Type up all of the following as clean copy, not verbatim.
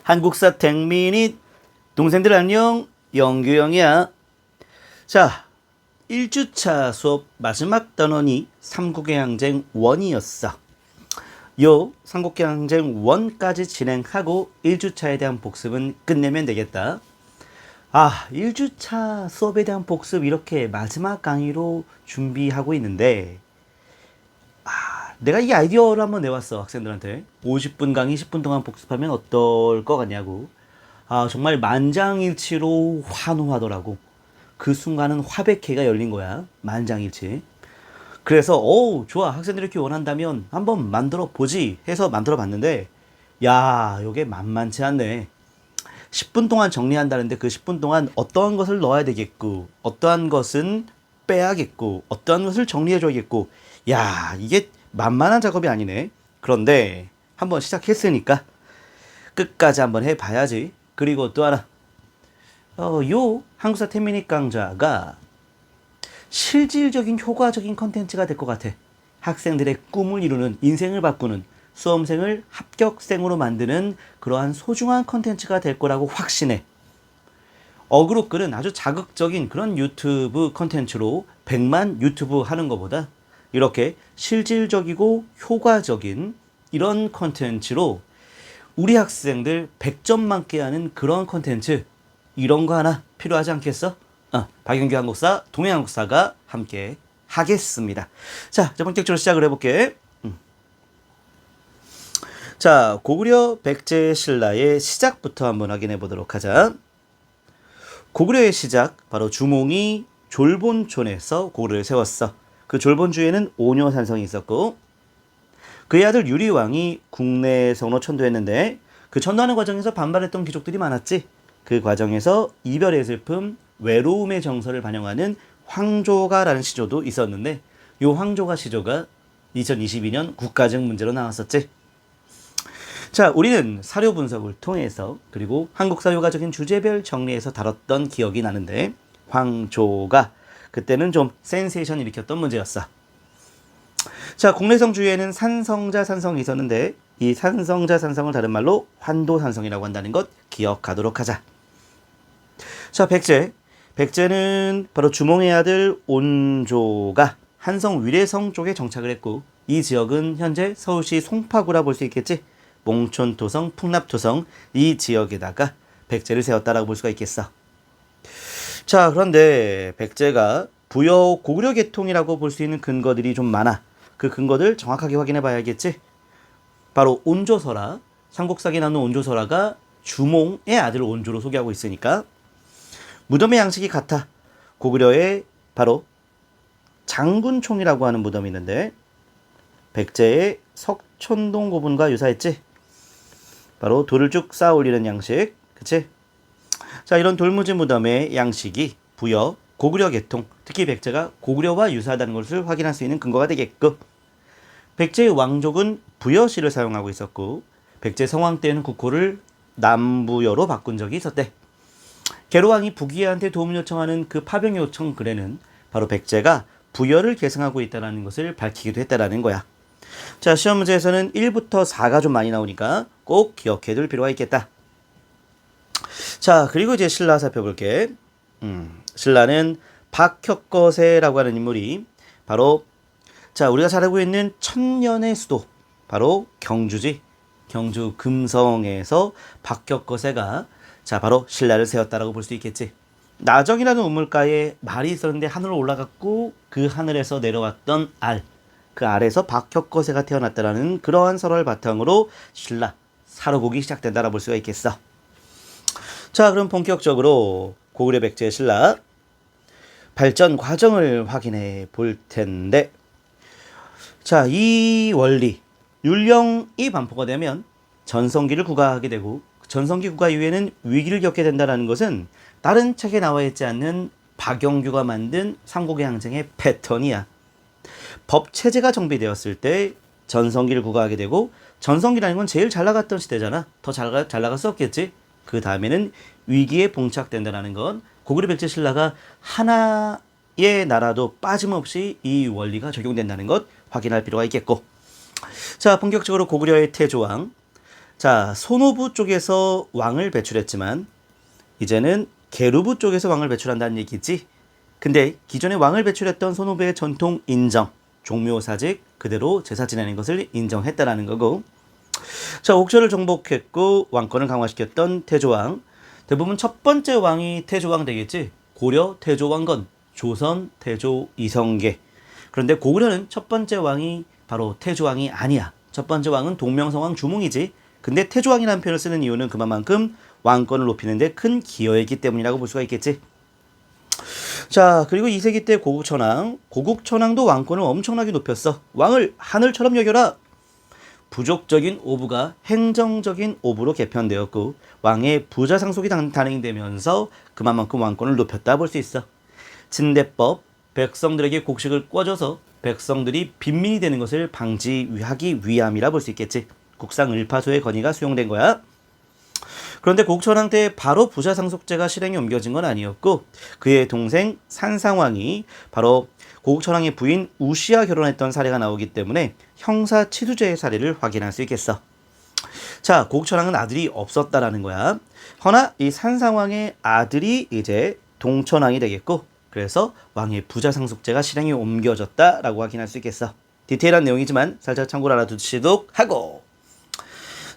한국사 탱민이 동생들 안녕. 영규형이야. 자, 1주차 수업 마지막 단원이 삼국의 항쟁 1이었어. 요 삼국의 항쟁 1까지 진행하고 1주차에 대한 복습은 끝내면 되겠다. 1주차 수업에 대한 복습 이렇게 마지막 강의로 준비하고 있는데 내가 이 아이디어를 한번 내왔어. 학생들한테 50분 강의 10분 동안 복습하면 어떨 것 같냐고. 정말 만장일치로 환호하더라고. 그 순간은 화백회가 열린 거야. 만장일치. 그래서 좋아, 학생들이 이렇게 원한다면 한번 만들어 보지 해서 만들어 봤는데, 야, 요게 만만치 않네. 10분 동안 정리한다는데 그 10분 동안 어떠한 것을 넣어야 되겠고, 어떠한 것은 빼야겠고, 어떠한 것을 정리해 줘야겠고, 야, 이게 만만한 작업이 아니네. 그런데 한번 시작했으니까 끝까지 한번 해봐야지. 그리고 또 하나, 요 한국사 태민이 강좌가 실질적인 효과적인 컨텐츠가 될 것 같아. 학생들의 꿈을 이루는, 인생을 바꾸는, 수험생을 합격생으로 만드는 그러한 소중한 컨텐츠가 될 거라고 확신해. 어그로 끄는 아주 자극적인 그런 유튜브 컨텐츠로 100만 유튜브 하는 것보다 이렇게 실질적이고 효과적인 이런 컨텐츠로 우리 학생들 100점 맞게 하는 그런 컨텐츠, 이런 거 하나 필요하지 않겠어? 박영규 한국사, 동해한국사가 함께 하겠습니다. 자, 본격적으로 시작을 해볼게. 자, 고구려 백제 신라의 시작부터 한번 확인해 보도록 하자. 고구려의 시작, 바로 주몽이 졸본촌에서 고구려를 세웠어. 그 졸본주에는 오녀산성이 있었고, 그의 아들 유리왕이 국내성으로 천도했는데, 그 천도하는 과정에서 반발했던 귀족들이 많았지. 그 과정에서 이별의 슬픔, 외로움의 정서를 반영하는 황조가라는 시조도 있었는데, 이 황조가 시조가 2022년 국가적 문제로 나왔었지. 자, 우리는 사료 분석을 통해서 그리고 한국사 효과적인 주제별 정리해서 다뤘던 기억이 나는데, 황조가 그때는 좀 센세이션 일으켰던 문제였어. 자, 공내성 주위에는 산성자 산성이 있었는데, 이 산성자 산성을 다른 말로 환도산성이라고 한다는 것 기억하도록 하자. 자, 백제는 바로 주몽의 아들 온조가 한성 위례성 쪽에 정착을 했고, 이 지역은 현재 서울시 송파구라 볼 수 있겠지. 몽촌토성, 풍납토성, 이 지역에다가 백제를 세웠다라고 볼 수가 있겠어. 자, 그런데 백제가 부여 고구려 계통이라고 볼 수 있는 근거들이 좀 많아. 그 근거들 정확하게 확인해 봐야겠지. 바로 온조설화, 삼국사기에 나오는 온조설화가 주몽의 아들 온조로 소개하고 있으니까 무덤의 양식이 같아. 고구려의 바로 장군총이라고 하는 무덤이 있는데, 백제의 석촌동 고분과 유사했지. 바로 돌을 쭉 쌓아 올리는 양식, 그치? 자, 이런 돌무지 무덤의 양식이 부여 고구려 계통, 특히 백제가 고구려와 유사하다는 것을 확인할 수 있는 근거가 되겠고, 백제의 왕족은 부여시를 사용하고 있었고, 백제 성왕 때는 국호를 남부여로 바꾼 적이 있었대. 계로왕이 부귀해한테 도움을 요청하는 그 파병 요청 글에는 바로 백제가 부여를 계승하고 있다는 것을 밝히기도 했다는 거야. 자, 시험 문제에서는 1부터 4가 좀 많이 나오니까 꼭 기억해둘 필요가 있겠다. 자, 그리고 이제 신라 살펴볼게. 신라는 박혁거세라고 하는 인물이 바로, 자, 우리가 잘 알고 있는 천년의 수도, 바로 경주지. 경주 금성에서 박혁거세가 자, 바로 신라를 세웠다라고 볼 수 있겠지. 나정이라는 우물가에 말이 있었는데 하늘로 올라갔고, 그 하늘에서 내려왔던 알, 그 알에서 박혁거세가 태어났다라는 그러한 설화를 바탕으로 신라 사로곡이 시작된다라고 볼 수가 있겠어. 자, 그럼 본격적으로 고구려 백제 신라 발전 과정을 확인해 볼 텐데, 자, 이 원리 율령이 반포가 되면 전성기를 구가하게 되고, 전성기 구가 이후에는 위기를 겪게 된다는 것은 다른 책에 나와 있지 않는 박영규가 만든 삼국의 항쟁의 패턴이야. 법 체제가 정비되었을 때 전성기를 구가하게 되고, 전성기라는 건 제일 잘 나갔던 시대잖아. 더 잘 나갈 수 없겠지. 그 다음에는 위기에 봉착된다는 건 고구려 백제 신라가 하나의 나라도 빠짐없이 이 원리가 적용된다는 것 확인할 필요가 있겠고, 자, 본격적으로 고구려의 태조왕. 자, 손오부 쪽에서 왕을 배출했지만 이제는 계루부 쪽에서 왕을 배출한다는 얘기지. 근데 기존에 왕을 배출했던 손오부의 전통 인정, 종묘사직 그대로 제사 지내는 것을 인정했다라는 거고. 자, 옥저를 정복했고 왕권을 강화시켰던 태조왕. 대부분 첫 번째 왕이 태조왕 되겠지. 고려 태조왕건, 조선 태조 이성계. 그런데 고구려는 첫 번째 왕이 바로 태조왕이 아니야. 첫 번째 왕은 동명성왕 주몽이지. 근데 태조왕이라는 표현을 쓰는 이유는 그만큼 왕권을 높이는 데 큰 기여했기 때문이라고 볼 수가 있겠지. 자, 그리고 2세기 때 고국천왕. 고국천왕도 왕권을 엄청나게 높였어. 왕을 하늘처럼 여겨라. 부족적인 오부가 행정적인 오부로 개편되었고 왕의 부자 상속이 단행되면서 그만큼 왕권을 높였다 볼 수 있어. 진대법, 백성들에게 곡식을 꿔줘서 백성들이 빈민이 되는 것을 방지하기 위함이라 볼 수 있겠지. 국상 을파소의 건의가 수용된 거야. 그런데 고국천왕 때 바로 부자 상속제가 실행에 옮겨진 건 아니었고 그의 동생 산상왕이 바로 고국천왕의 부인 우시와 결혼했던 사례가 나오기 때문에 형사치수제의 사례를 확인할 수 있겠어. 자, 고국천왕은 아들이 없었다라는 거야. 허나 이 산상왕의 아들이 이제 동천왕이 되겠고 그래서 왕의 부자 상속제가 실행에 옮겨졌다라고 확인할 수 있겠어. 디테일한 내용이지만 살짝 참고를 알아두시도록 하고.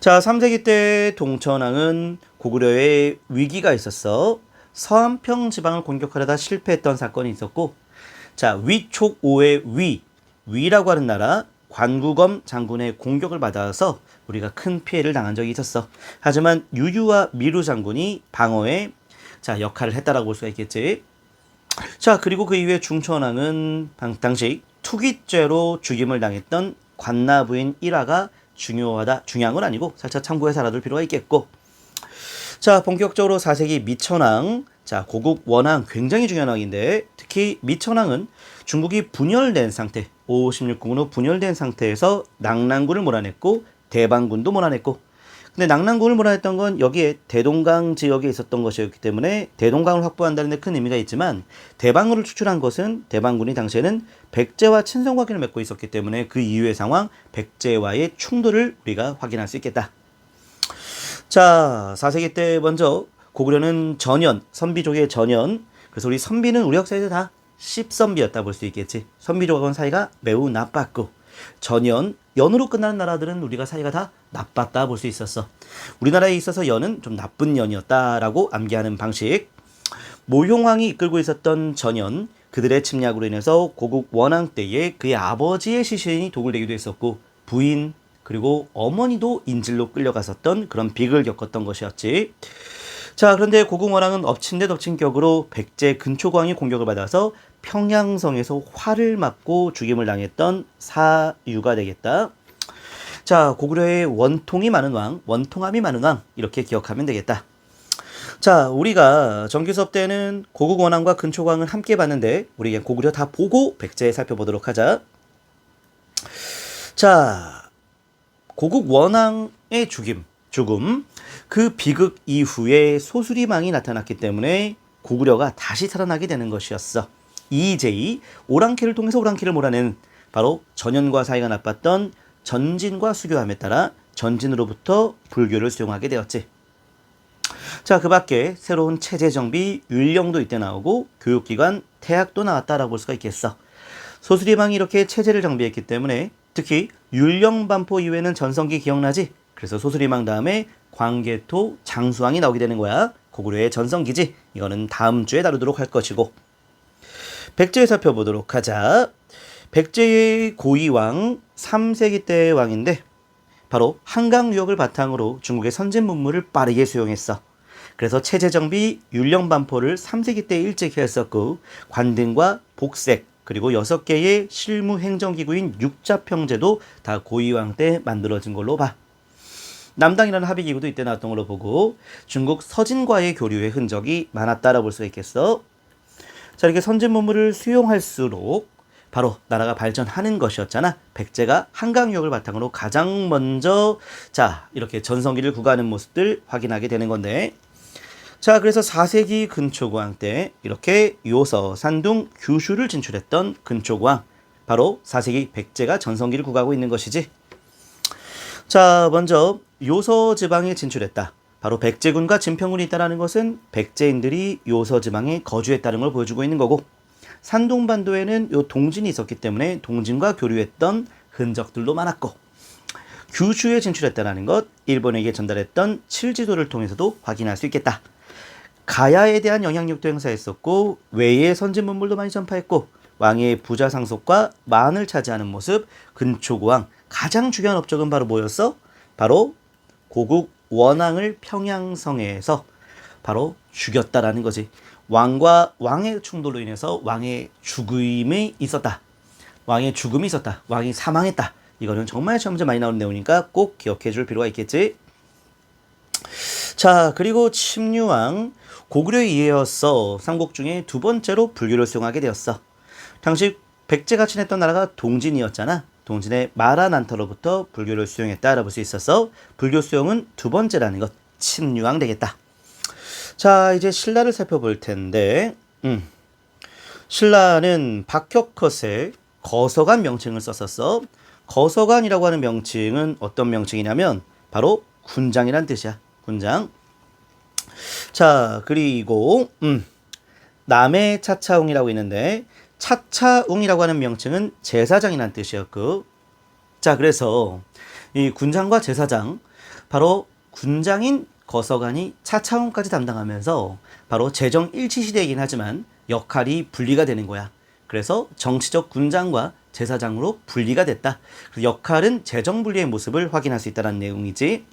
자, 3세기 때 동천왕은 고구려에 위기가 있었어. 서안평 지방을 공격하려다 실패했던 사건이 있었고, 자, 위촉오의 위라고 하는 나라 관구검 장군의 공격을 받아서 우리가 큰 피해를 당한 적이 있었어. 하지만 유유와 미루 장군이 방어에 역할을 했다라고 볼 수가 있겠지. 자, 그리고 그 이후에 중천왕은 당시 투기죄로 죽임을 당했던 관나부인 일화가 중요한 건 아니고 살짝 참고해서 알아둘 필요가 있겠고. 자, 본격적으로 4세기 미천왕. 자, 고국 원왕 굉장히 중요한 왕인데 특히 미천왕은 중국이 분열된 상태, 556국으로 분열된 상태에서 낙랑군을 몰아냈고 대방군도 몰아냈고. 근데 낙랑군을 몰아냈던 건 여기에 대동강 지역에 있었던 것이었기 때문에 대동강을 확보한다는 데 큰 의미가 있지만 대방군을 추출한 것은 대방군이 당시에는 백제와 친선관계를 맺고 있었기 때문에 그 이후의 상황, 백제와의 충돌을 우리가 확인할 수 있겠다. 자, 4세기 때 먼저 고구려는 전연, 선비족의 전연. 그래서 우리 선비는 우리 역사에서 다 씹선비였다 볼 수 있겠지. 선비족하고는 사이가 매우 나빴고 전연, 연으로 끝나는 나라들은 우리가 사이가 다 나빴다 볼 수 있었어. 우리나라에 있어서 연은 좀 나쁜 연이었다라고 암기하는 방식. 모형왕이 이끌고 있었던 전연, 그들의 침략으로 인해서 고국 원왕 때에 그의 아버지의 시신이 도굴되기도 했었고 부인 그리고 어머니도 인질로 끌려갔었던 그런 비극을 겪었던 것이었지. 자, 그런데 고국 원왕은 엎친 데 덮친 격으로 백제 근초광이 공격을 받아서 평양성에서 활을 맞고 죽임을 당했던 사유가 되겠다. 자, 고구려의 원통이 많은 왕, 원통함이 많은 왕 이렇게 기억하면 되겠다. 자, 우리가 정규 수업 때는 고국 원왕과 근초광을 함께 봤는데 우리 고구려 다 보고 백제 살펴보도록 하자. 자, 고국 원왕의 죽음. 그 비극 이후에 소수리망이 나타났기 때문에 고구려가 다시 살아나게 되는 것이었어. 이제이 오랑캐를 통해서 오랑캐를 몰아낸 바로 전연과 사이가 나빴던 전진과 수교함에 따라 전진으로부터 불교를 수용하게 되었지. 자, 그 밖에 새로운 체제 정비 율령도 이때 나오고 교육기관 태학도 나왔다라고 볼 수가 있겠어. 소수리망이 이렇게 체제를 정비했기 때문에 특히 율령 반포 이후에는 전성기 기억나지? 그래서 소수리망 다음에 광개토 장수왕이 나오게 되는 거야. 고구려의 전성기지. 이거는 다음 주에 다루도록 할 것이고. 백제 살펴보도록 하자. 백제의 고이왕 3세기 때의 왕인데 바로 한강 유역을 바탕으로 중국의 선진 문물을 빠르게 수용했어. 그래서 체제 정비 율령 반포를 3세기 때 일찍 했었고 관등과 복색 그리고 6개의 실무 행정기구인 육자평제도 다 고이왕 때 만들어진 걸로 봐. 남당이라는 합의기구도 이때 나왔던 걸로 보고 중국 서진과의 교류의 흔적이 많았다라고 볼 수가 있겠어. 자, 이렇게 선진 문물을 수용할수록 바로 나라가 발전하는 것이었잖아. 백제가 한강유역을 바탕으로 가장 먼저 이렇게 전성기를 구가하는 모습들 확인하게 되는 건데, 자, 그래서 4세기 근초고왕 때 이렇게 요서, 산둥, 규슈를 진출했던 근초고왕, 바로 4세기 백제가 전성기를 구가하고 있는 것이지. 자, 먼저 요서 지방에 진출했다. 바로 백제군과 진평군이 있다는 것은 백제인들이 요서 지방에 거주했다는 걸 보여주고 있는 거고, 산동반도에는 요 동진이 있었기 때문에 동진과 교류했던 흔적들도 많았고, 규슈에 진출했다는 것, 일본에게 전달했던 칠지도를 통해서도 확인할 수 있겠다. 가야에 대한 영향력도 행사했었고, 외의 선진 문물도 많이 전파했고, 왕의 부자 상속과 만을 차지하는 모습, 근초고왕 가장 중요한 업적은 바로 뭐였어? 바로 고국 원앙을 평양성에서 바로 죽였다라는 거지. 왕과 왕의 충돌로 인해서 왕의 죽음이 있었다. 왕의 죽음이 있었다. 왕이 사망했다. 이거는 정말 시험제 많이 나오는 내용이니까 꼭 기억해 줄 필요가 있겠지. 자, 그리고 침류왕 고구려에 이어서 삼국 중에 두 번째로 불교를 수용하게 되었어. 당시 백제가 친했던 나라가 동진이었잖아. 동진의 마라난터로부터 불교를 수용했다라고 볼 수 있어서 불교 수용은 두 번째라는 것, 침류왕 되겠다. 자, 이제 신라를 살펴볼 텐데, 신라는 박혁컷의 거서관 명칭을 썼었어. 거서관이라고 하는 명칭은 어떤 명칭이냐면 바로 군장이란 뜻이야. 군장. 자, 그리고 남해 차차웅이라고 있는데, 차차웅이라고 하는 명칭은 제사장이란 뜻이었고, 자, 그래서 이 군장과 제사장, 바로 군장인 거서관이 차차웅까지 담당하면서 바로 재정 일치시대이긴 하지만 역할이 분리가 되는 거야. 그래서 정치적 군장과 제사장으로 분리가 됐다. 역할은 재정 분리의 모습을 확인할 수 있다는 내용이지.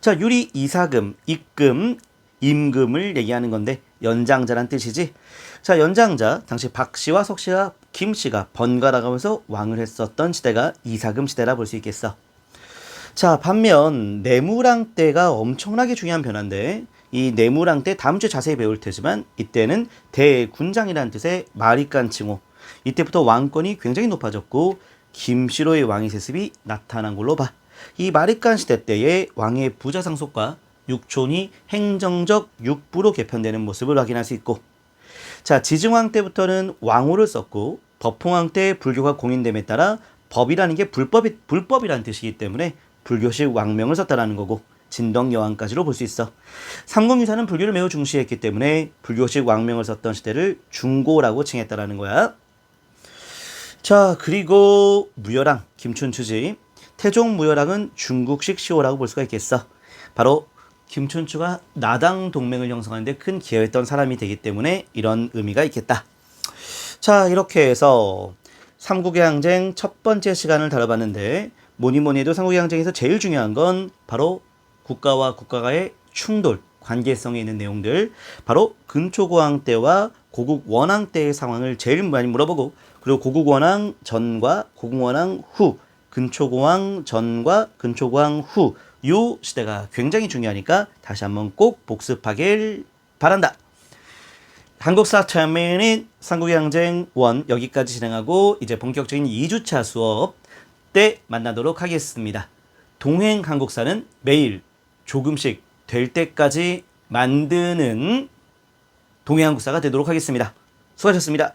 자, 유리 이사금, 입금, 임금을 얘기하는 건데 연장자란 뜻이지. 자, 연장자, 당시 박씨와 석씨와 김씨가 번갈아 가면서 왕을 했었던 시대가 이사금 시대라 볼 수 있겠어. 자, 반면 내무랑 때가 엄청나게 중요한 변화인데, 이 내무랑 때 다음 주에 자세히 배울 테지만 이때는 대군장이라는 뜻의 마리깐 칭호, 이때부터 왕권이 굉장히 높아졌고 김씨로의 왕의 세습이 나타난 걸로 봐. 이 마리깐 시대 때의 왕의 부자 상속과 육촌이 행정적 육부로 개편되는 모습을 확인할 수 있고, 자, 지증왕 때부터는 왕호를 썼고 법홍왕 때 불교가 공인됨에 따라 법이라는 게 불법이라는 뜻이기 때문에 불교식 왕명을 썼다라는 거고, 진덕여왕까지로 볼 수 있어. 삼국유사는 불교를 매우 중시했기 때문에 불교식 왕명을 썼던 시대를 중고라고 칭했다라는 거야. 자, 그리고 무열왕 김춘추지. 태종 무열왕은 중국식 시호라고 볼 수가 있겠어. 바로 김춘추가 나당 동맹을 형성하는데 큰 기여했던 사람이 되기 때문에 이런 의미가 있겠다. 자, 이렇게 해서 삼국의 항쟁 첫 번째 시간을 다뤄봤는데, 뭐니 해도 삼국의 항쟁에서 제일 중요한 건 바로 국가와 국가와의 충돌, 관계성에 있는 내용들, 바로 근초고왕 때와 고국 원왕 때의 상황을 제일 많이 물어보고, 그리고 고국 원왕 전과 고국 원왕 후, 근초고왕 전과 근초고왕 후, 요 시대가 굉장히 중요하니까 다시 한번 꼭 복습하길 바란다. 한국사 참여인 삼국의 항쟁 1 여기까지 진행하고, 이제 본격적인 2주차 수업 때 만나도록 하겠습니다. 동행 한국사는 매일 조금씩 될 때까지 만드는 동행 한국사가 되도록 하겠습니다. 수고하셨습니다.